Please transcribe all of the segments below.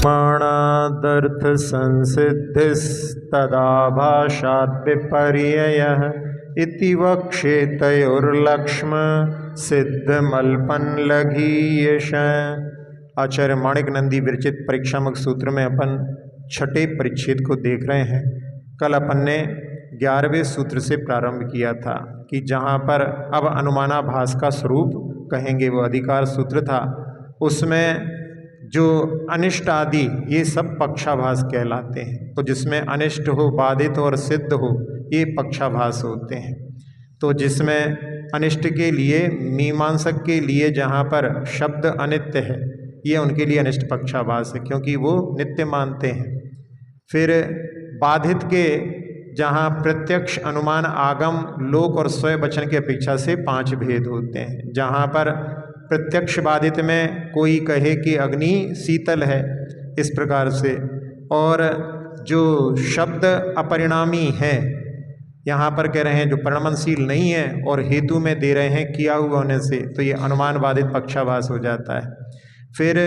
प्रमाणादर्थ संसिद्धिस्तदाभाषात् विपर्ययः इति वक्षेतयोर्लक्ष्म सिद्धमल्पनलघीयश। आचार्य माणिक नंदी विरचित परीक्षामुख सूत्र में अपन छठे परिच्छेद को देख रहे हैं। कल अपन ने 11वें सूत्र से प्रारंभ किया था कि जहाँ पर अब अनुमानाभास का स्वरूप कहेंगे वो अधिकार सूत्र था। उसमें जो अनिष्ट आदि ये सब पक्षाभास कहलाते हैं। तो जिसमें अनिष्ट हो, बाधित और सिद्ध हो, ये पक्षाभास होते हैं। तो जिसमें अनिष्ट के लिए मीमांसक के लिए जहाँ पर शब्द अनित्य है, ये उनके लिए अनिष्ट पक्षाभास है क्योंकि वो नित्य मानते हैं। फिर बाधित के जहाँ प्रत्यक्ष, अनुमान, आगम, लोक और स्वय वचन की अपेक्षा से 5 भेद होते हैं। जहाँ पर प्रत्यक्ष बाधित में कोई कहे कि अग्नि शीतल है, इस प्रकार से, और जो शब्द अपरिणामी है यहाँ पर कह रहे हैं जो परिणमनशील नहीं है और हेतु में दे रहे हैं किया हुआ होने से, तो ये अनुमान बाधित पक्षाभास हो जाता है। फिर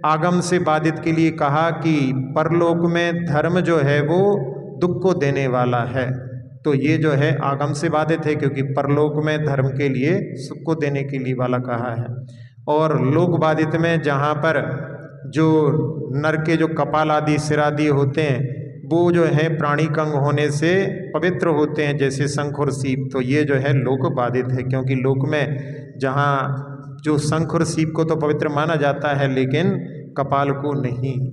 आगम से बाधित के लिए कहा कि परलोक में धर्म जो है वो दुख को देने वाला है, तो ये जो है आगम से बाधित है क्योंकि परलोक में धर्म के लिए सुख को देने के लिए वाला कहा है। और लोक बाधित में जहाँ पर जो नर के जो कपाल आदि सिर आदि होते हैं वो जो है प्राणी कंग होने से पवित्र होते हैं, जैसे शंख और सीप, तो ये जो है लोक बाधित है क्योंकि लोक में जहाँ जो शंख और सीप को तो पवित्र माना जाता है लेकिन कपाल को नहीं।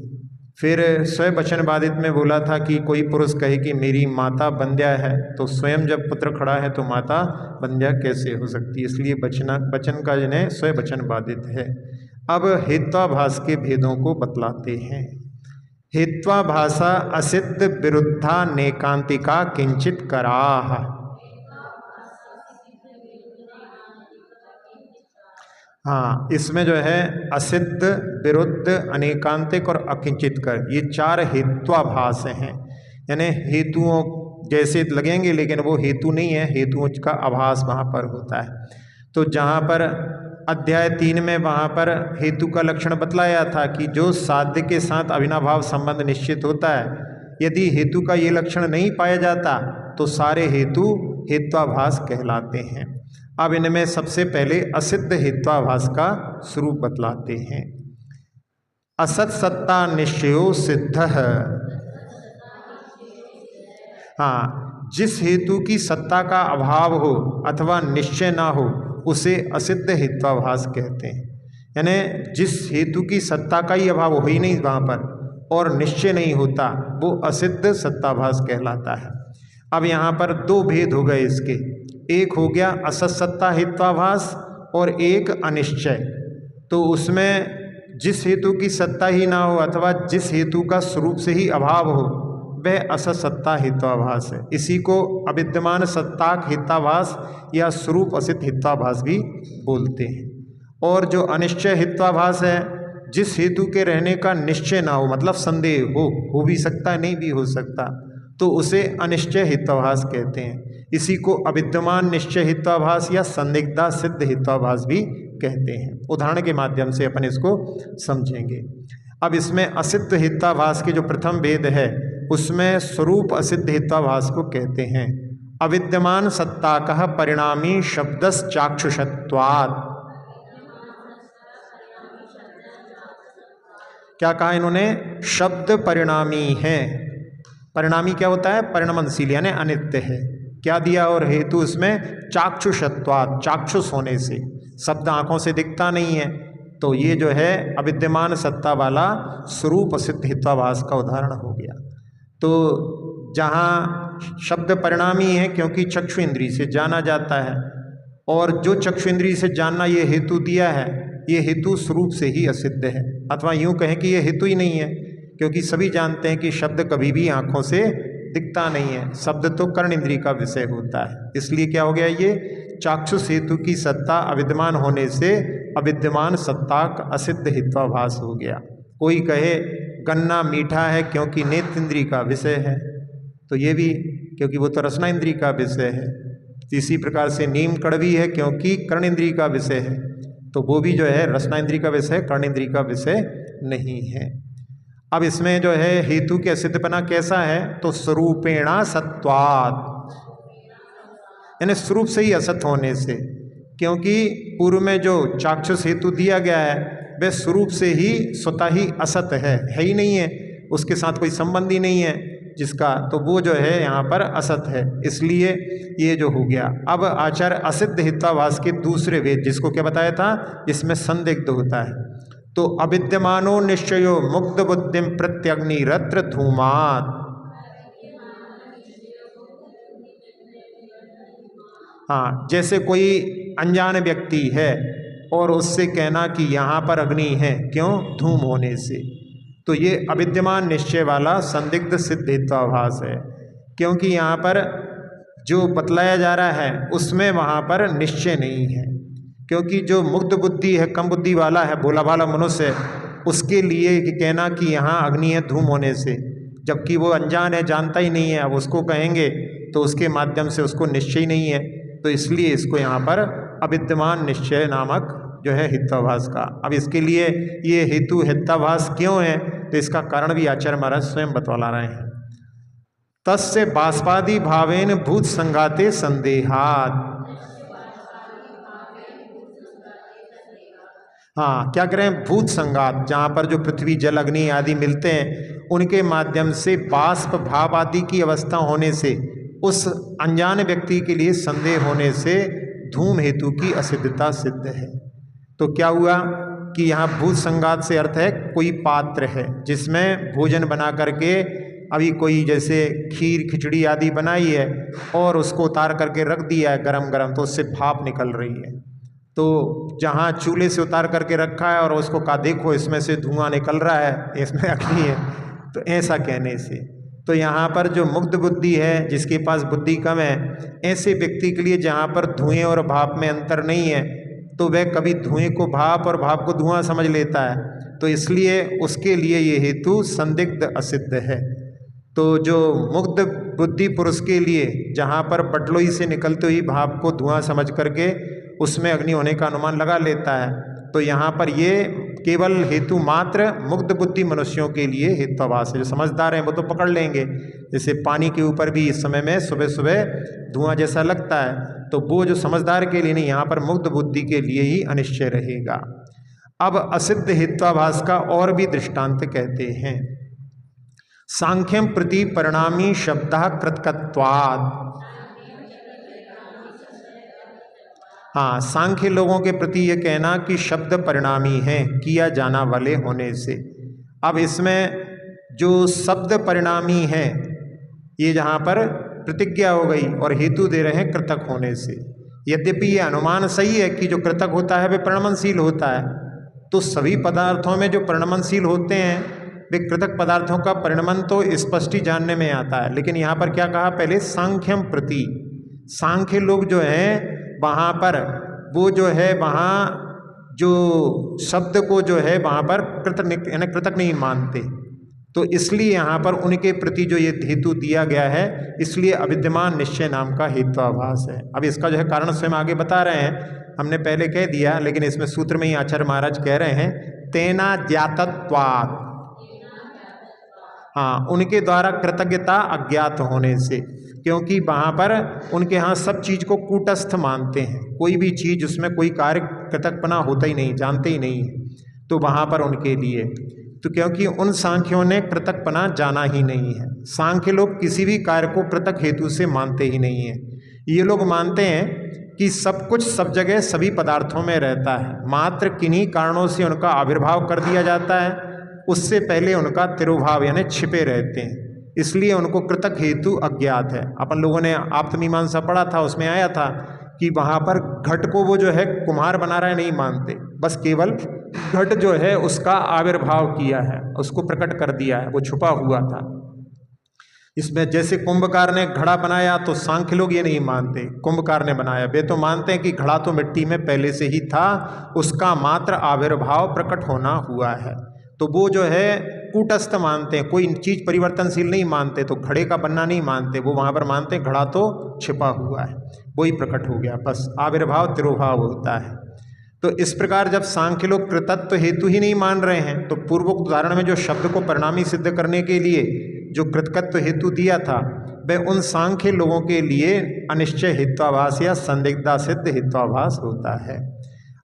फिर स्वयं वचन बाधित में बोला था कि कोई पुरुष कहे कि मेरी माता बंध्या है, तो स्वयं जब पुत्र खड़ा है तो माता बंध्या कैसे हो सकती है, इसलिए वचन का जिन्हें स्वयं वचन बाधित है। अब हेत्वाभास के भेदों को बतलाते हैं। हेत्वाभाषा असिद्ध विरुद्धा नेकांतिका किंचित कराह। हाँ, इसमें जो है असिद्ध, विरुद्ध, अनेकांतिक और अकिंचित कर, ये 4 हेत्वाभास हैं। यानी हेतुओं जैसे लगेंगे लेकिन वो हेतु नहीं है, हेतुओं का आभास वहाँ पर होता है। तो जहाँ पर अध्याय 3 में वहाँ पर हेतु का लक्षण बतलाया था कि जो साध्य के साथ अविनाभाव संबंध निश्चित होता है, यदि हेतु का ये लक्षण नहीं पाया जाता तो सारे हेतु हेत्वाभास कहलाते हैं। अब इनमें सबसे पहले असिद्ध हेत्वाभास का स्वरूप बतलाते हैं। असत सत्ता निश्चयो सिद्ध। हाँ, जिस हेतु की सत्ता का अभाव हो अथवा निश्चय ना हो उसे असिद्ध हेत्वाभास कहते हैं। यानी जिस हेतु की सत्ता का ही अभाव हो ही नहीं वहाँ पर और निश्चय नहीं होता, वो असिद्ध सत्ताभास कहलाता है। अब यहाँ पर 2 भेद हो गए इसके, एक हो गया असत सत्ता हेत्वाभास और एक अनिश्चय। तो उसमें जिस हेतु की सत्ता ही ना हो अथवा जिस हेतु का स्वरूप से ही अभाव हो वह असत सत्ता हेत्वाभास है। इसी को अविद्यमान सत्ताक हेत्वाभास या स्वरूप असित हेत्वाभास भी बोलते हैं। और जो अनिश्चय हेत्वाभास है, जिस हेतु के रहने का निश्चय ना हो, मतलब संदेह हो भी सकता नहीं भी हो सकता, तो उसे अनिश्चय हेत्वाभास कहते हैं। इसी को अविद्यमान निश्चय हेत्वाभास या संदिग्धा सिद्ध हेत्वाभास भी कहते हैं। उदाहरण के माध्यम से अपन इसको समझेंगे। अब इसमें असिद्ध हेत्वाभास के जो प्रथम भेद है उसमें स्वरूप असिद्ध हेत्वाभास को कहते हैं। अविद्यमान सत्ताकः परिणामी शब्दस् चाक्षुषत्वात्। क्या कहा इन्होंने? शब्द परिणामी है। परिणामी क्या होता है? परिणमनशील यानी अनित्य है। क्या दिया और हेतु उसमें? चाक्षुषत्वात्, चाक्षुष होने से, शब्द आंखों से दिखता नहीं है। तो ये जो है अविद्यमान सत्ता वाला स्वरूप असिद्ध हेत्वाभास का उदाहरण हो गया। तो जहाँ शब्द परिणामी है क्योंकि चक्षु इंद्रिय से जाना जाता है, और जो चक्षु इंद्रिय से जानना ये हेतु दिया है, ये हेतु स्वरूप से ही असिद्ध है। अथवा यूँ कहें कि ये हेतु ही नहीं है क्योंकि सभी जानते हैं कि शब्द कभी भी आँखों से दिखता नहीं है, शब्द तो कर्ण इंद्रिय का विषय होता है। इसलिए क्या हो गया, ये चाक्षुष हेतु की सत्ता अविद्यमान होने से अविद्यमान सत्ता का असिद्ध हेत्वाभास हो गया। कोई कहे गन्ना मीठा है क्योंकि नेत्र इंद्रिय का विषय है, तो ये भी क्योंकि वो तो रसना इंद्रिय का विषय है। इसी प्रकार से नीम कड़वी है क्योंकि कर्ण इंद्रिय का विषय है, तो वो भी जो है रसना इंद्रिय का विषय, कर्ण इंद्रिय का विषय नहीं है। अब इसमें जो है हेतु के असिद्धपना कैसा है, तो स्वरूपेणा सत्वात्, यानी स्वरूप से ही असत होने से, क्योंकि पूर्व में जो चाक्षुष हेतु दिया गया है वह स्वरूप से ही स्वतः ही असत है ही नहीं है, उसके साथ कोई संबंध ही नहीं है जिसका, तो वो जो है यहाँ पर असत है, इसलिए ये जो हो गया। अब आचार्य असिद्ध हित्वाभास के दूसरे वेद, जिसको क्या बताया था, जिसमें संदिग्ध होता है, तो अविद्यमानो निश्चयो मुग्ध बुद्धिम प्रत्यग्निरत्र धूमात्। हाँ, जैसे कोई अनजान व्यक्ति है और उससे कहना कि यहाँ पर अग्नि है, क्यों, धूम होने से, तो ये अविद्यमान निश्चय वाला संदिग्ध सिद्ध हेत्वाभास है, क्योंकि यहाँ पर जो बतलाया जा रहा है उसमें वहाँ पर निश्चय नहीं है, क्योंकि जो मुग्ध बुद्धि है, कम बुद्धि वाला है, भोला भाला मनुष्य, उसके लिए कि कहना कि यहाँ अग्नि है धूम होने से, जबकि वो अनजान है, जानता ही नहीं है, अब उसको कहेंगे तो उसके माध्यम से उसको निश्चय ही नहीं है, तो इसलिए इसको यहाँ पर अविद्यमान निश्चय नामक जो है हित्वाभास का। अब इसके लिए ये हेतु हित्वाभास क्यों है, तो इसका कारण भी आचार्य महाराज स्वयं बतला रहे हैं। तस्य बाष्पादि भावेन भूत संघाते संदेहात्। हाँ, क्या करें, भूत संघात, जहाँ पर जो पृथ्वी जल अग्नि आदि मिलते हैं उनके माध्यम से बाष्प भाव आदि की अवस्था होने से, उस अनजान व्यक्ति के लिए संदेह होने से धूम हेतु की असिद्धता सिद्ध है। तो क्या हुआ कि यहाँ भूत संघात से अर्थ है कोई पात्र है जिसमें भोजन बना करके, अभी कोई जैसे खीर खिचड़ी आदि बनाई है और उसको उतार करके रख दिया है गरम गरम, तो उससे भाप निकल रही है, तो जहाँ चूल्हे से उतार करके रखा है और उसको कहा देखो इसमें से धुआं निकल रहा है, इसमें अग्नि है, तो ऐसा कहने से, तो यहाँ पर जो मुग्ध बुद्धि है, जिसके पास बुद्धि कम है, ऐसे व्यक्ति के लिए जहाँ पर धुएं और भाप में अंतर नहीं है, तो वह कभी धुएं को भाप और भाप को धुआं समझ लेता है, तो इसलिए उसके लिए ये हेतु संदिग्ध असिद्ध है। तो जो मुग्ध बुद्धि पुरुष के लिए जहाँ पर बटलोई से निकलते हुई भाप को धुआं समझ करके उसमें अग्नि होने का अनुमान लगा लेता है, तो यहाँ पर ये केवल हेतु मात्र मुग्ध बुद्धि मनुष्यों के लिए हेत्वाभास है। जो समझदार हैं वो तो पकड़ लेंगे, जैसे पानी के ऊपर भी इस समय में सुबह सुबह धुआं जैसा लगता है, तो वो जो समझदार के लिए नहीं, यहाँ पर मुग्ध बुद्धि के लिए ही अनिश्चय रहेगा। अब असिद्ध हेत्वाभास का और भी दृष्टांत कहते हैं। सांख्यम प्रति परिणामी शब्दः कृतकत्वात्। हाँ, सांख्य लोगों के प्रति ये कहना कि शब्द परिणामी हैं, किया जाना वाले होने से। अब इसमें जो शब्द परिणामी हैं, ये जहाँ पर प्रतिज्ञा हो गई और हेतु दे रहे हैं कृतक होने से। यद्यपि ये अनुमान सही है कि जो कृतक होता है वे परिणमनशील होता है, तो सभी पदार्थों में जो परिणमनशील होते हैं वे कृतक पदार्थों का परिणमन तो स्पष्ट ही जानने में आता है। लेकिन यहाँ पर क्या कहा, पहले सांख्यम प्रति, सांख्य लोग जो हैं वहाँ पर वो जो है वहाँ जो शब्द को जो है वहाँ पर कृतक नहीं मानते, तो इसलिए यहाँ पर उनके प्रति जो ये हेतु दिया गया है, इसलिए अविद्यमान निश्चय नाम का हेत्वाभास है। अब इसका जो है कारण स्वयं आगे बता रहे हैं, हमने पहले कह दिया, लेकिन इसमें सूत्र में ही आचार्य महाराज कह रहे हैं, तेना ज्ञातत्वात्। हाँ, उनके द्वारा कृतज्ञता अज्ञात होने से, क्योंकि वहाँ पर उनके यहाँ सब चीज़ को कूटस्थ मानते हैं, कोई भी चीज़ उसमें कोई कार्य कृतकपना होता ही नहीं, जानते ही नहीं है, तो वहाँ पर उनके लिए, तो क्योंकि उन सांख्यों ने कृतकपना जाना ही नहीं है। सांख्य लोग किसी भी कार्य को कृतक हेतु से मानते ही नहीं है। ये लोग मानते हैं कि सब कुछ सब जगह सभी पदार्थों में रहता है, मात्र किन्हीं कारणों से उनका आविर्भाव कर दिया जाता है, उससे पहले उनका तिरोभाव यानी छिपे रहते हैं, इसलिए उनको कृतक हेतु अज्ञात है। अपन लोगों ने आप्तमीमांसा पढ़ा था, उसमें आया था कि वहाँ पर घट को वो जो है कुम्हार बना रहा है नहीं मानते, बस केवल घट जो है उसका आविर्भाव किया है, उसको प्रकट कर दिया है, वो छुपा हुआ था। इसमें जैसे कुंभकार ने घड़ा बनाया तो सांख्य लोग ये नहीं मानते कुंभकार ने बनाया, वे तो मानते हैं कि घड़ा तो मिट्टी में पहले से ही था, उसका मात्र आविर्भाव प्रकट होना हुआ है। तो वो जो है कूटस्थ मानते हैं, कोई चीज़ परिवर्तनशील नहीं मानते, तो घड़े का बनना नहीं मानते, वो वहाँ पर मानते हैं घड़ा तो छिपा हुआ है, वही प्रकट हो गया, बस आविर्भाव तिरोभाव होता है। तो इस प्रकार जब सांख्य लोग कृतत्व हेतु ही नहीं मान रहे हैं, तो पूर्वोक्त उदाहरण में जो शब्द को परिणामी सिद्ध करने के लिए जो कृतकत्व हेतु दिया था, वह उन सांख्य लोगों के लिए अनिश्चय हेत्वाभास या संदिग्धा सिद्ध हेत्वाभास होता है।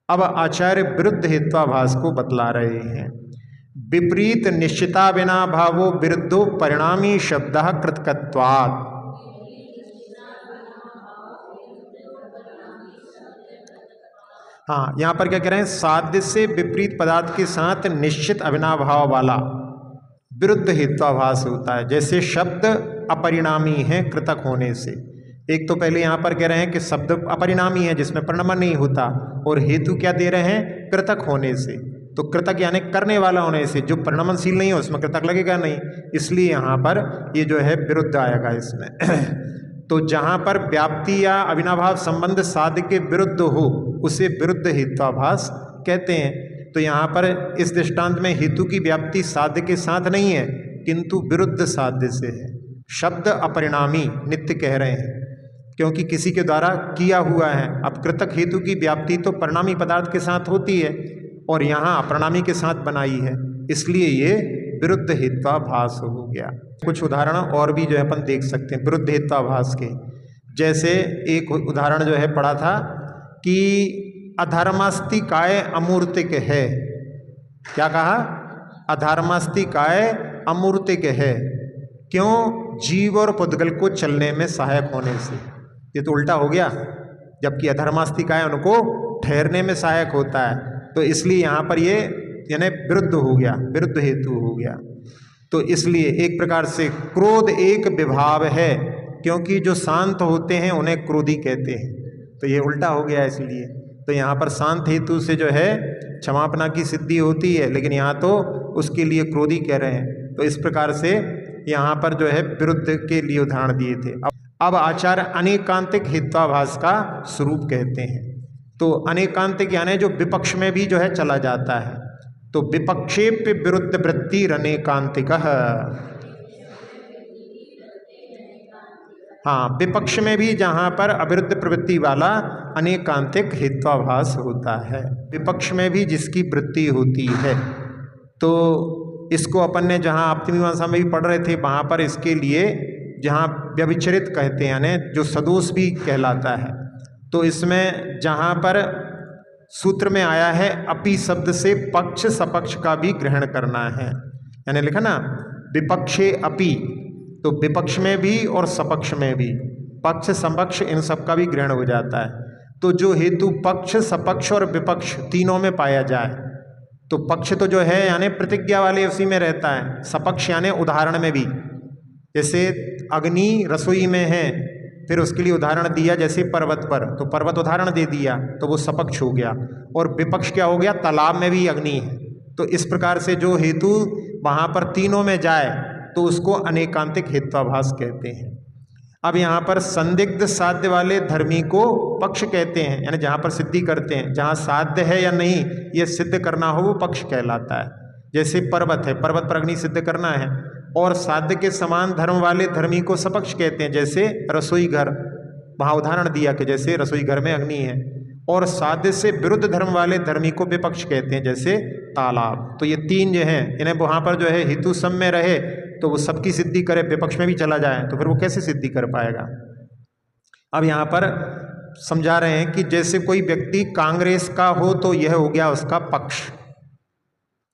अब आचार्य विरुद्ध हेत्वाभास को बतला रहे हैं। विपरीत निश्चिता बिना भावो विरुद्धो परिणामी शब्दः कृतकत्वात्। हाँ, यहाँ पर क्या कह रहे हैं, साध्य से विपरीत पदार्थ के साथ निश्चित अविनाभाव वाला विरुद्ध हेत्वाभास होता है। जैसे शब्द अपरिणामी है कृतक होने से। एक तो पहले यहाँ पर कह रहे हैं कि शब्द अपरिणामी है जिसमें परिणाम नहीं होता, और हेतु क्या दे रहे हैं, कृतक होने से। तो कृतक यानी करने वाला होने से, जो परिणामशील नहीं हो उसमें कृतक लगेगा नहीं, इसलिए यहाँ पर ये जो है विरुद्ध आएगा इसमें। तो जहाँ पर व्याप्ति या अविनाभाव संबंध साध्य के विरुद्ध हो उसे विरुद्ध हेत्वाभास कहते हैं। तो यहाँ पर इस दृष्टांत में हेतु की व्याप्ति साध्य के साथ नहीं है किंतु विरुद्ध साध्य से है। शब्द अपरिणामी नित्य कह रहे हैं क्योंकि किसी के द्वारा किया हुआ है। अब कृतक हेतु की व्याप्ति तो परिणामी पदार्थ के साथ होती है और यहाँ अपरिणामी के साथ बनाई है, इसलिए ये विरुद्ध हेत्वाभास हो गया। कुछ उदाहरण और भी जो है अपन देख सकते हैं विरुद्ध हेत्वाभास के। जैसे एक उदाहरण जो है पढ़ा था कि अधर्मास्ति काय अमूर्तिक है। क्या कहा, अधर्मास्ति काय अमूर्तिक है। क्यों, जीव और पुद्गल को चलने में सहायक होने से। ये तो उल्टा हो गया, जबकि अधर्मास्ति काय उनको ठहरने में सहायक होता है, तो इसलिए यहाँ पर ये यानी विरुद्ध हो गया, विरुद्ध हेतु हो गया। तो इसलिए एक प्रकार से क्रोध एक विभाव है, क्योंकि जो शांत होते हैं उन्हें क्रोधी कहते हैं, तो ये उल्टा हो गया। इसलिए तो यहाँ पर शांत हेतु से जो है क्षमापना की सिद्धि होती है, लेकिन यहाँ तो उसके लिए क्रोधी कह रहे हैं। तो इस प्रकार से यहाँ पर जो है विरुद्ध के लिए उदाहरण दिए थे। अब आचार्य अनेकांतिक हेत्वाभास का स्वरूप कहते हैं। तो अनेकांतिक यानी जो विपक्ष में भी जो है चला जाता है। तो विपक्षेप्य विरुद्ध वृत्ति अनेकांतिक। हाँ, विपक्ष में भी जहाँ पर अविरुद्ध प्रवृत्ति वाला अनेकांतिक हेत्वाभास होता है, विपक्ष में भी जिसकी वृत्ति होती है। तो इसको अपन ने जहाँ आप्तमीमांसा में भी पढ़ रहे थे, वहाँ पर इसके लिए जहाँ व्यभिचरित कहते हैं यानी जो सदोष भी कहलाता है, तो इसमें जहाँ पर सूत्र में आया है अपि शब्द से पक्ष सपक्ष का भी ग्रहण करना है, यानी लिखा ना विपक्षे अपि, तो विपक्ष में भी और सपक्ष में भी, पक्ष सपक्ष इन सब का भी ग्रहण हो जाता है। तो जो हेतु पक्ष सपक्ष और विपक्ष तीनों में पाया जाए, तो पक्ष तो जो है यानी प्रतिज्ञा वाले उसी में रहता है, सपक्ष यानी उदाहरण में भी, जैसे अग्नि रसोई में है, फिर उसके लिए उदाहरण दिया जैसे पर्वत पर, तो पर्वत उदाहरण दे दिया तो वो सपक्ष हो गया। और विपक्ष क्या हो गया, तालाब में भी अग्नि है। तो इस प्रकार से जो हेतु वहाँ पर तीनों में जाए तो उसको अनेकांतिक हेत्वाभास कहते हैं। अब यहाँ पर संदिग्ध साध्य वाले धर्मी को पक्ष कहते हैं, यानी जहाँ पर सिद्धि करते हैं, जहाँ साध्य है या नहीं ये सिद्ध करना हो वो पक्ष कहलाता है। जैसे पर्वत है, पर्वत पर अग्नि सिद्ध करना है, और साध्य के समान धर्म वाले धर्मी को सपक्ष कहते हैं। जैसे रसोई घर, वहाँ उदाहरण दिया कि जैसे रसोई घर में अग्नि है, और साध्य से विरुद्ध धर्म वाले धर्मी को विपक्ष कहते हैं, जैसे तालाब। तो ये तीन जो हैं, इन्हें वहाँ पर जो है हेतु सम में रहे तो वो सबकी सिद्धि करे, विपक्ष में भी चला जाए तो फिर वो कैसे सिद्धि कर पाएगा। अब यहाँ पर समझा रहे हैं कि जैसे कोई व्यक्ति कांग्रेस का हो तो यह हो गया उसका पक्ष,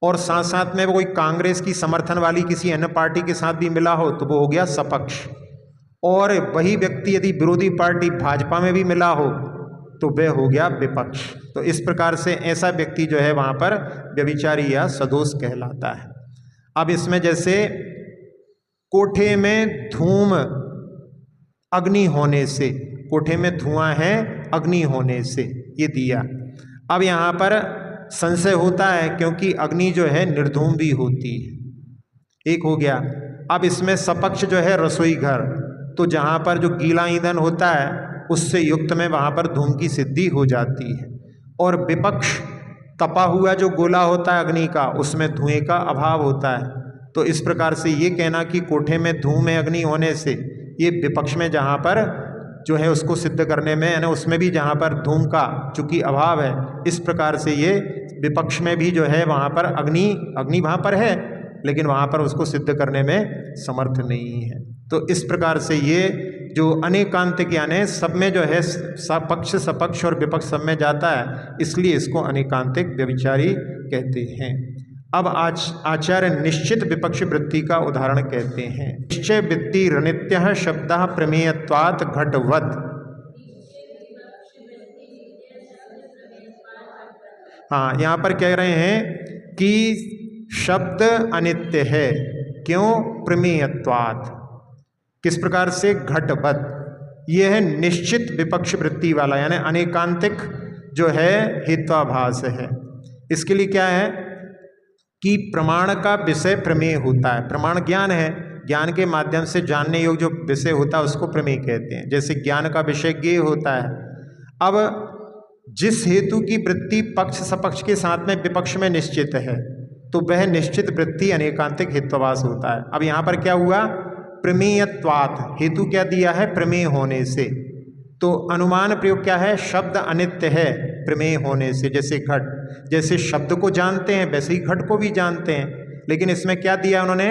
और साथ साथ में वो कोई कांग्रेस की समर्थन वाली किसी अन्य पार्टी के साथ भी मिला हो तो वो हो गया सपक्ष। और वही व्यक्ति यदि विरोधी पार्टी भाजपा में भी मिला हो तो वह हो गया विपक्ष। तो इस प्रकार से ऐसा व्यक्ति जो है वहाँ पर व्यभिचारी या सदोष कहलाता है। अब इसमें जैसे कोठे में धूम अग्नि होने से, कोठे में धुआं है अग्नि होने से, ये दिया। अब यहाँ पर संशय होता है क्योंकि अग्नि जो है निर्धूम भी होती है, एक हो गया। अब इसमें सपक्ष जो है रसोई घर, तो जहाँ पर जो गीला ईंधन होता है उससे युक्त में वहाँ पर धूम की सिद्धि हो जाती है। और विपक्ष तपा हुआ जो गोला होता है अग्नि का, उसमें धुएं का अभाव होता है। तो इस प्रकार से ये कहना कि कोठे में धूम में अग्नि होने से, ये विपक्ष में जहाँ पर जो है उसको सिद्ध करने में, यानी उसमें भी जहाँ पर धूम का चूंकि अभाव है, इस प्रकार से ये विपक्ष में भी जो है वहाँ पर अग्नि वहाँ पर है, लेकिन वहाँ पर उसको सिद्ध करने में समर्थ नहीं है। तो इस प्रकार से ये जो अनेकांतिक यानी सब में जो है सपक्ष सपक्ष और विपक्ष सब में जाता है, इसलिए इसको अनेकांतिक व्यभिचारी कहते हैं। अब आचार्य निश्चित विपक्ष वृत्ति का उदाहरण कहते हैं। निश्चय वृत्ति रणित्य शब्दः प्रमेयत्वात् घटवत्। हाँ, यहाँ पर कह रहे हैं कि शब्द अनित्य है, क्यों? प्रमेयत्वात्। किस प्रकार से? घटवत्। यह है निश्चित विपक्ष वृत्ति वाला, यानी अनेकांतिक जो है हेत्वाभास है। इसके लिए क्या है कि प्रमाण का विषय प्रमेय होता है। प्रमाण ज्ञान है, ज्ञान के माध्यम से जानने योग्य जो विषय होता है उसको प्रमेय कहते हैं। जैसे ज्ञान का विषय ज्ञेय होता है। अब जिस हेतु की वृत्ति पक्ष सपक्ष के साथ में विपक्ष में निश्चित है, तो वह निश्चित वृत्ति अनेकांतिक हेत्वाभास होता है। अब यहाँ पर क्या हुआ? प्रमेयत्वात्। हेतु क्या दिया है? प्रमेय होने से। तो अनुमान प्रयोग क्या है? शब्द अनित्य है प्रमेय होने से। जैसे घट, जैसे शब्द को जानते हैं वैसे ही घट को भी जानते हैं, लेकिन इसमें क्या दिया उन्होंने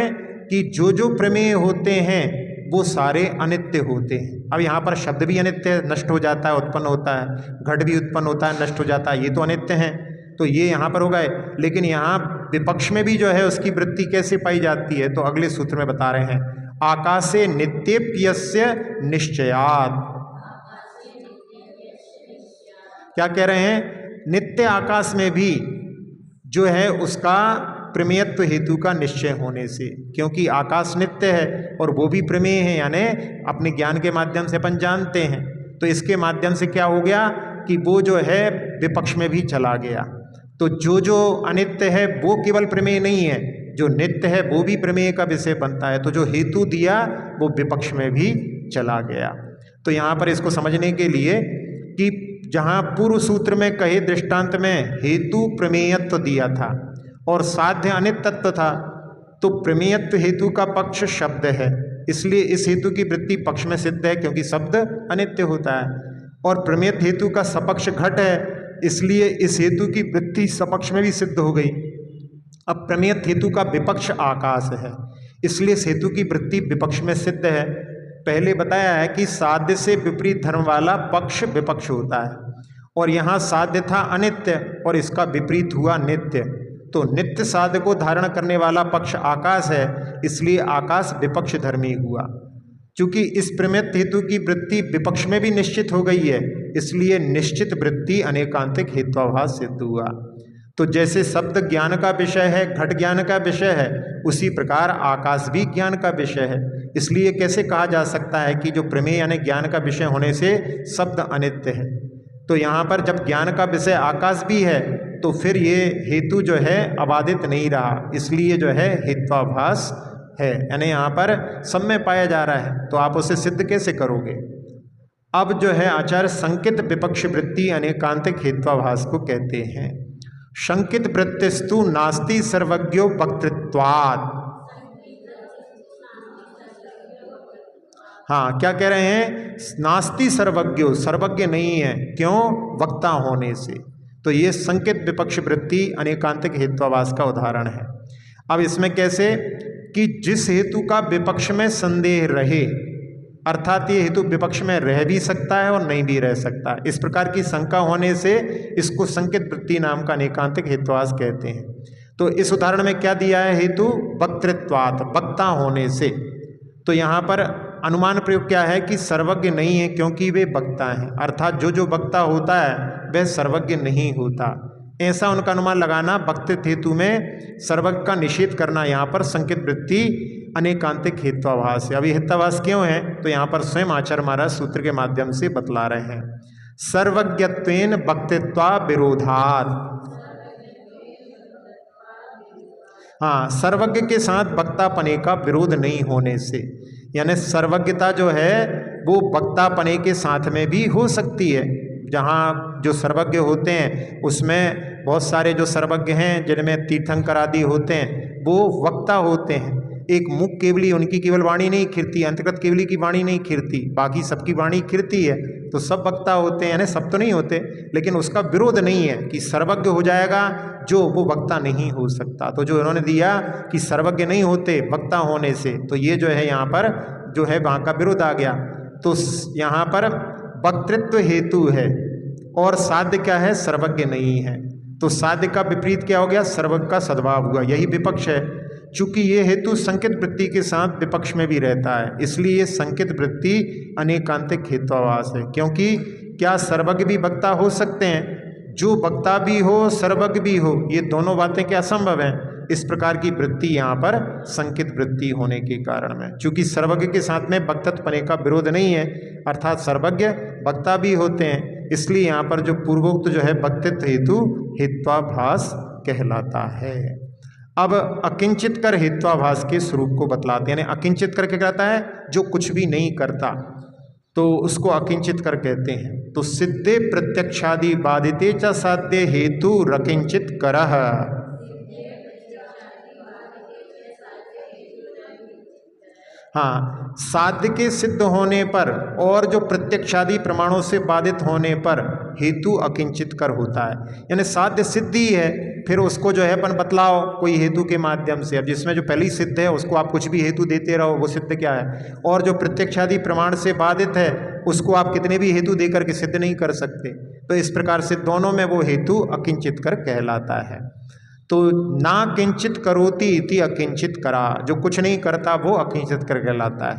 कि जो जो प्रमेय होते हैं वो सारे अनित्य होते हैं। अब यहाँ पर शब्द भी अनित्य नष्ट हो जाता है, उत्पन्न होता है, घट भी उत्पन्न होता है, नष्ट हो जाता है, ये तो अनित्य हैं, तो ये यहाँ पर हो गए। लेकिन यहाँ विपक्ष में भी जो है उसकी वृत्ति कैसे पाई जाती है, तो अगले सूत्र में बता रहे हैं। आकाशे नित्यप्यस्य निश्चयात्। क्या कह रहे हैं? नित्य आकाश में भी जो है उसका प्रमेयत्व हेतु का निश्चय होने से, क्योंकि आकाश नित्य है और वो भी प्रमेय है, यानी अपने ज्ञान के माध्यम से अपन जानते हैं। तो इसके माध्यम से क्या हो गया कि वो जो है विपक्ष में भी चला गया। तो जो जो अनित्य है वो केवल प्रमेय नहीं है, जो नित्य है वो भी प्रमेय का विषय बनता है। तो जो हेतु दिया वो विपक्ष में भी चला गया। तो यहाँ पर इसको समझने के लिए कि जहाँ पूर्व सूत्र में कहे दृष्टांत में हेतु प्रमेयत्व दिया था और साध्य अनित्यत्व था, तो प्रमेयत्व हेतु का पक्ष शब्द है, इसलिए इस हेतु की वृत्ति पक्ष में सिद्ध है क्योंकि शब्द अनित्य होता है। और प्रमेयत्व हेतु का सपक्ष घट है, इसलिए इस हेतु की वृत्ति सपक्ष में भी सिद्ध हो गई। अब प्रमेयत्व हेतु का विपक्ष आकाश है, इसलिए इस हेतु की वृत्ति विपक्ष में सिद्ध है। पहले बताया है कि साध्य से विपरीत धर्म वाला पक्ष विपक्ष होता है, और यहाँ साध्य था अनित्य और इसका विपरीत हुआ नित्य। तो नित्य साध्य को धारण करने वाला पक्ष आकाश है, इसलिए आकाश विपक्ष धर्मी हुआ। चूंकि इस प्रमेयत्व हेतु की वृत्ति विपक्ष में भी निश्चित हो गई है, इसलिए निश्चित वृत्ति अनेकांतिक हेत्वाभास सिद्ध हुआ। तो जैसे शब्द ज्ञान का विषय है, घट ज्ञान का विषय है, उसी प्रकार आकाश भी ज्ञान का विषय है। इसलिए कैसे कहा जा सकता है कि जो प्रमेय यानी ज्ञान का विषय होने से शब्द अनित्य है। तो यहाँ पर जब ज्ञान का विषय आकाश भी है तो फिर ये हेतु जो है अबाधित नहीं रहा, इसलिए जो है हेत्वाभास है, यानी यहाँ पर सब में पाया जा रहा है। तो आप उसे सिद्ध कैसे करोगे? अब जो है आचार्य संकित विपक्ष वृत्ति अनेकांतिक हेत्वाभास को कहते हैं। शंकित वृत्तिस्तु नास्ति सर्वज्ञो वक्तृत्वात्। हाँ, क्या कह रहे हैं? नास्ति सर्वज्ञो, सर्वज्ञ नहीं है, क्यों? वक्ता होने से। तो ये संकित विपक्ष वृत्ति अनेकांतिक हेत्वाभास का उदाहरण है। अब इसमें कैसे कि जिस हेतु का विपक्ष में संदेह रहे, अर्थात ये हेतु विपक्ष में रह भी सकता है और नहीं भी रह सकता, इस प्रकार की शंका होने से इसको संकित वृत्ति नाम का अनेकांतिक हेत्वाभास कहते हैं। तो इस उदाहरण में क्या दिया है? हेतु वक्तृत्वात्, वक्ता होने से। तो यहाँ पर अनुमान प्रयोग क्या है कि सर्वज्ञ नहीं है क्योंकि वे वक्ता हैं, अर्थात जो जो वक्ता होता है वह सर्वज्ञ नहीं होता, ऐसा उनका अनुमान लगाना। वक्तृत्व हेतु में सर्वज्ञ का निषेध करना यहाँ पर संकित वृत्ति अनेकांतिक हेत्वाभास है। अभी हेत्वाभास क्यों है? तो यहाँ पर स्वयं आचार्य महाराज सूत्र के माध्यम से बतला रहे हैं। सर्वज्ञत्वेन वक्तृत्वा विरोधात्। हाँ, सर्वज्ञ के साथ वक्तापने का विरोध नहीं होने से, यानी सर्वज्ञता जो है वो वक्तापने के साथ में भी हो सकती है। जहाँ जो सर्वज्ञ होते हैं उसमें बहुत सारे जो सर्वज्ञ हैं जिनमें तीर्थंकर आदि होते हैं वो वक्ता होते हैं, एक मुख केवली उनकी केवल वाणी नहीं खिरती, अंतर्गत केवली की वाणी नहीं खिरती, बाकी सबकी वाणी खिरती है। तो सब वक्ता होते हैं, यानी सब तो नहीं होते, लेकिन उसका विरोध नहीं है कि सर्वज्ञ हो जाएगा जो वो वक्ता नहीं हो सकता। तो जो इन्होंने दिया कि सर्वज्ञ नहीं होते वक्ता होने से, तो ये जो है यहाँ पर जो है वहाँ का विरोध आ गया। तो यहाँ पर वक्तृत्व हेतु है और साध्य क्या है, सर्वज्ञ नहीं है। तो साध्य का विपरीत क्या हो गया, सर्वज्ञ का सद्भाव हुआ, यही विपक्ष है। चूंकि ये हेतु संकित वृत्ति के साथ विपक्ष में भी रहता है, इसलिए ये संकित वृत्ति अनेकांतिक हेत्वाभास है। क्योंकि क्या सर्वज्ञ भी वक्ता हो सकते हैं, जो वक्ता भी हो सर्वज्ञ भी हो, ये दोनों बातें क्या असंभव हैं। इस प्रकार की वृत्ति यहाँ पर संकित वृत्ति होने के कारण में, चूंकि सर्वज्ञ के साथ में वक्तत्वपने का विरोध नहीं है, अर्थात सर्वज्ञ वक्ता भी होते हैं, इसलिए यहाँ पर जो पूर्वोक्त जो है वक्तृत्व हेतु हेत्वाभास कहलाता है। अब अकिंचित कर हेत्वाभास के स्वरूप को बतलाते हैं। यानी अकिंचित कर क्या कहता है, जो कुछ भी नहीं करता, तो उसको अकिंचित कर कहते हैं। तो सिद्धे प्रत्यक्षादि बाधिते च साध्य हेतु रकिंचित करह। हाँ, साध्य के सिद्ध होने पर और जो प्रत्यक्षादि प्रमाणों से बाधित होने पर हेतु अकिंचित कर होता है। यानी साध्य सिद्ध ही है, फिर उसको जो है अपन बतलाओ कोई हेतु के माध्यम से। अब जिसमें जो पहली सिद्ध है उसको आप कुछ भी हेतु देते रहो, वो सिद्ध क्या है। और जो प्रत्यक्षादि प्रमाण से बाधित है उसको आप कितने भी हेतु देकर के सिद्ध नहीं कर सकते। तो इस प्रकार से दोनों में वो हेतु अकिंचित कर कहलाता है। तो ना किंचित करोति इति अकिंचित करा, जो कुछ नहीं करता वो अकिंचित कर कहलाता है।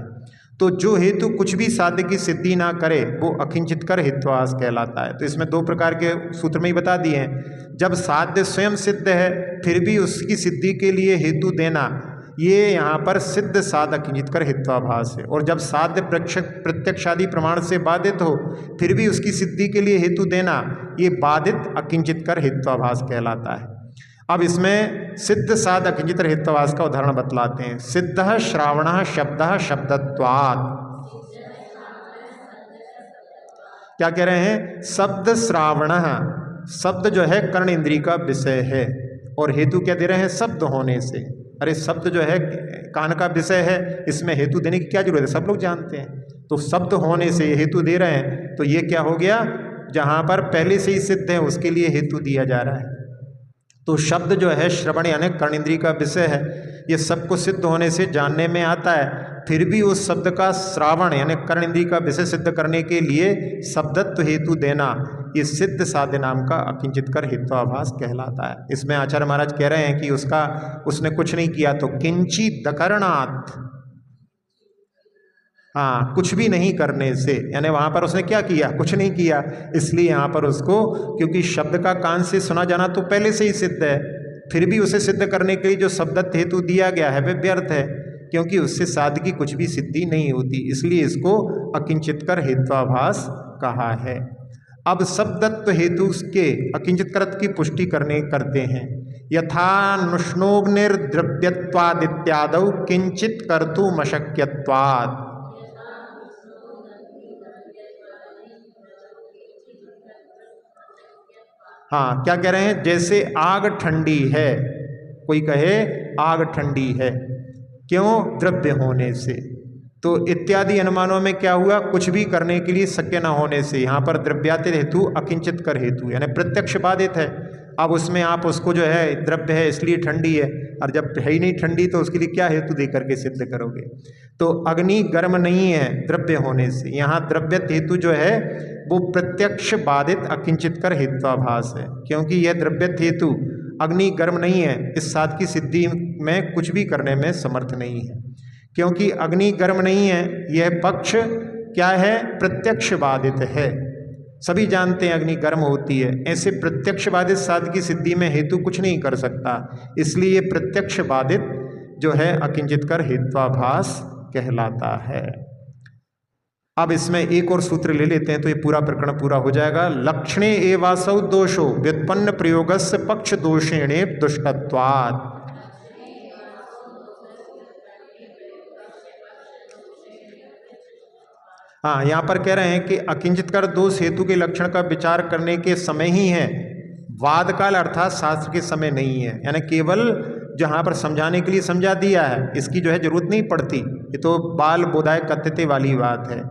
तो जो हेतु कुछ भी साध्य की सिद्धि ना करे वो अकिंचित कर हेत्वाभास कहलाता है। तो इसमें दो प्रकार के सूत्र में ही बता दिए हैं। जब साध्य स्वयं सिद्ध है फिर भी उसकी सिद्धि के लिए हेतु देना, ये यहाँ पर सिद्ध साध अकिंचित कर हेत्वाभास है। और जब साध्य प्रत्यक्षादि प्रमाण से बाधित हो फिर भी उसकी सिद्धि के लिए हेतु देना, ये बाधित अकिंचित कर हेत्वाभास कहलाता है। अब इसमें सिद्ध साध अकिंचित हेत्वाभास का उदाहरण बतलाते हैं। सिद्ध श्रावण शब्द शब्दत्वात्, क्या कह रहे हैं, शब्द श्रावण, शब्द जो है कर्ण इंद्रिय का विषय है, और हेतु क्या दे रहे हैं, शब्द होने से। अरे शब्द जो है कान का विषय है, इसमें हेतु देने की क्या जरूरत है, सब लोग जानते हैं। तो शब्द होने से ये हेतु दे रहे हैं, तो ये क्या हो गया, जहाँ पर पहले से ही सिद्ध है उसके लिए हेतु दिया जा रहा है। तो शब्द जो है श्रवण यानी कर्णेंद्रिय का विषय है, ये सबको सिद्ध होने से जानने में आता है, फिर भी उस शब्द का श्रावण यानी कर्णेंद्रिय का विषय सिद्ध करने के लिए शब्दत्व हेतु देना, ये सिद्ध साध्य नाम का अकिंचित कर हेत्वाभास कहलाता है। इसमें आचार्य महाराज कह रहे हैं कि उसने कुछ नहीं किया, तो किंचित दकरणात्, हाँ, कुछ भी नहीं करने से, यानी वहाँ पर उसने क्या किया, कुछ नहीं किया, इसलिए यहाँ पर उसको, क्योंकि शब्द का कान से सुना जाना तो पहले से ही सिद्ध है, फिर भी उसे सिद्ध करने के लिए जो शब्दत्व हेतु दिया गया है वह व्यर्थ है, क्योंकि उससे साध्य की कुछ भी सिद्धि नहीं होती, इसलिए इसको अकिंचित कर हेत्वाभास कहा है। अब शब्दत्व हेतु के अकिंचित करत की पुष्टि करते हैं। यथानुष्णोग्निर्द्रव्यत्वादित्यादौ किंचित कर्तुमशक्यत्वात्, हाँ, क्या कह रहे हैं, जैसे आग ठंडी है, कोई कहे आग ठंडी है, क्यों, द्रव्य होने से। तो इत्यादि अनुमानों में क्या हुआ, कुछ भी करने के लिए शक्य न होने से, यहाँ पर द्रव्यातीत हेतु अकिंचित कर हेतु यानी प्रत्यक्ष बाधित है। अब उसमें आप उसको जो है द्रव्य है इसलिए ठंडी है, और जब है ही नहीं ठंडी तो उसके लिए क्या हेतु दे करके सिद्ध करोगे। तो अग्नि गर्म नहीं है द्रव्य होने से, यहाँ द्रव्यत हेतु जो है वो प्रत्यक्ष बाधित अकिंचित कर हेत्वाभास है, क्योंकि यह द्रव्यत हेतु अग्नि गर्म नहीं है, इस साध की सिद्धि में कुछ भी करने में समर्थ नहीं है। क्योंकि अग्नि गर्म नहीं है, यह पक्ष क्या है, प्रत्यक्ष बाधित है, सभी जानते हैं अग्नि गर्म होती है, ऐसे प्रत्यक्ष बाधित साध की सिद्धि में हेतु कुछ नहीं कर सकता, इसलिए प्रत्यक्ष बाधित जो है अकिंचित कर हेत्वाभास कहलाता है। अब इसमें एक और सूत्र ले लेते हैं तो ये पूरा प्रकरण पूरा हो जाएगा। लक्षणे एवासौ दोषो व्युत्पन्न प्रयोगस्य पक्ष दोषेणे दुष्टत्वात्, हाँ, यहाँ पर कह रहे हैं कि अकिंचित कर दोष हेतु के लक्षण का विचार करने के समय ही है, वाद काल अर्थात शास्त्र के समय नहीं है। यानी केवल जहाँ पर समझाने के लिए समझा दिया है, इसकी जो है जरूरत नहीं पड़ती। ये तो बाल बोधाय कथ्यते वाली बात है।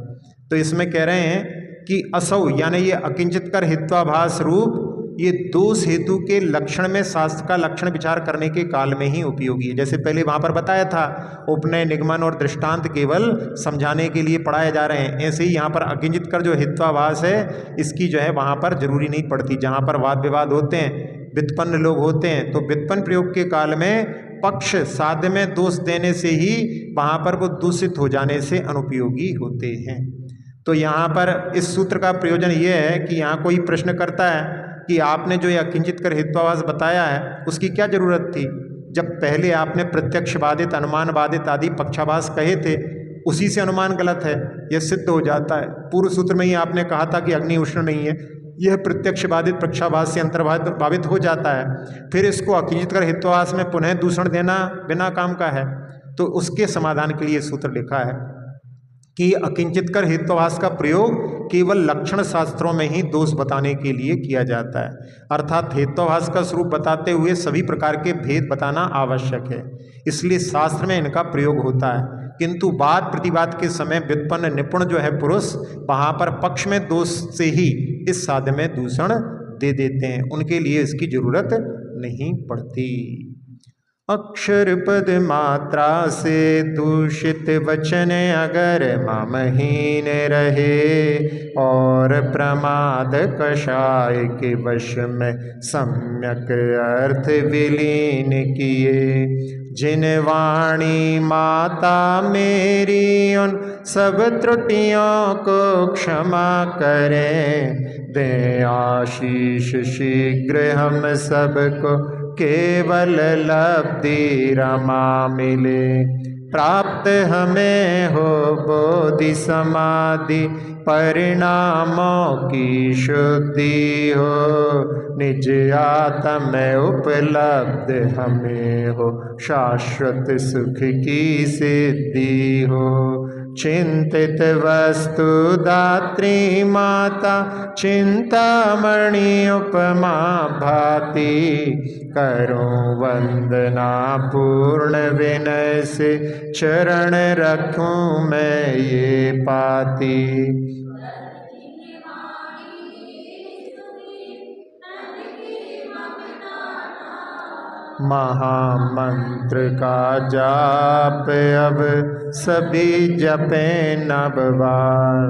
तो इसमें कह रहे हैं कि असौ यानी ये अकिंचित कर हित्वाभास रूप ये दोष हेतु के लक्षण में शास्त्र का लक्षण विचार करने के काल में ही उपयोगी है। जैसे पहले वहाँ पर बताया था उपनय निगमन और दृष्टांत केवल समझाने के लिए पढ़ाए जा रहे हैं, ऐसे ही यहाँ पर अकिंचित कर जो हित्वाभास है इसकी जो है वहाँ पर जरूरी नहीं पड़ती। जहाँ पर वाद विवाद होते हैं, व्युत्पन्न लोग होते हैं, तो व्युत्पन्न प्रयोग के काल में पक्ष साध्य में दोष देने से ही वहाँ पर वो दूषित हो जाने से अनुपयोगी होते हैं। तो यहाँ पर इस सूत्र का प्रयोजन ये है कि यहाँ कोई प्रश्न करता है कि आपने जो यह किंचित कर हित्वाभास बताया है उसकी क्या जरूरत थी, जब पहले आपने प्रत्यक्ष बाधित अनुमान बाधित आदि पक्षाभास कहे थे, उसी से अनुमान गलत है, यह सिद्ध हो जाता है। पूर्व सूत्र में ही आपने कहा था कि अग्नि उष्ण नहीं है, यह प्रत्यक्ष बाधित पक्षाभास से अंतर्भावित हो जाता है। फिर इसको अकिंचित कर हित्वाभास में पुनः दूषण देना बिना काम का है। तो उसके समाधान के लिए सूत्र लिखा है कि अकिंचित कर हित्वाभास का प्रयोग केवल लक्षण शास्त्रों में ही दोष बताने के लिए किया जाता है, अर्थात हित्वाभास का स्वरूप बताते हुए सभी प्रकार के भेद बताना आवश्यक है, इसलिए शास्त्र में इनका प्रयोग होता है। किंतु वाद प्रतिवाद के समय व्युत्पन्न निपुण जो है पुरुष वहाँ पर पक्ष में दोष से ही इस साध्य में दूषण दे देते हैं, उनके लिए इसकी जरूरत नहीं पड़ती। अक्षर पद मात्रा से दूषित वचन अगर ममहीन रहे और प्रमाद कषाय के वश में सम्यक अर्थ विलीन किए, जिन वाणी माता मेरी उन सब त्रुटियों को क्षमा करें, दे आशीष शीघ्र हम सबको केवल लब्धि रमा मिले, प्राप्त हमें हो बोधि समाधि परिणामों की शुद्धि हो, निज आत्म उपलब्ध हमें हो शाश्वत सुख की सिद्धि हो। चिंतित वस्तु दात्री माता चिंतामणि उपमा भाति, करूं वंदना पूर्ण विनय से चरण रखूं मैं ये पाती। महामंत्र का जाप अब सभी जपें नव बार,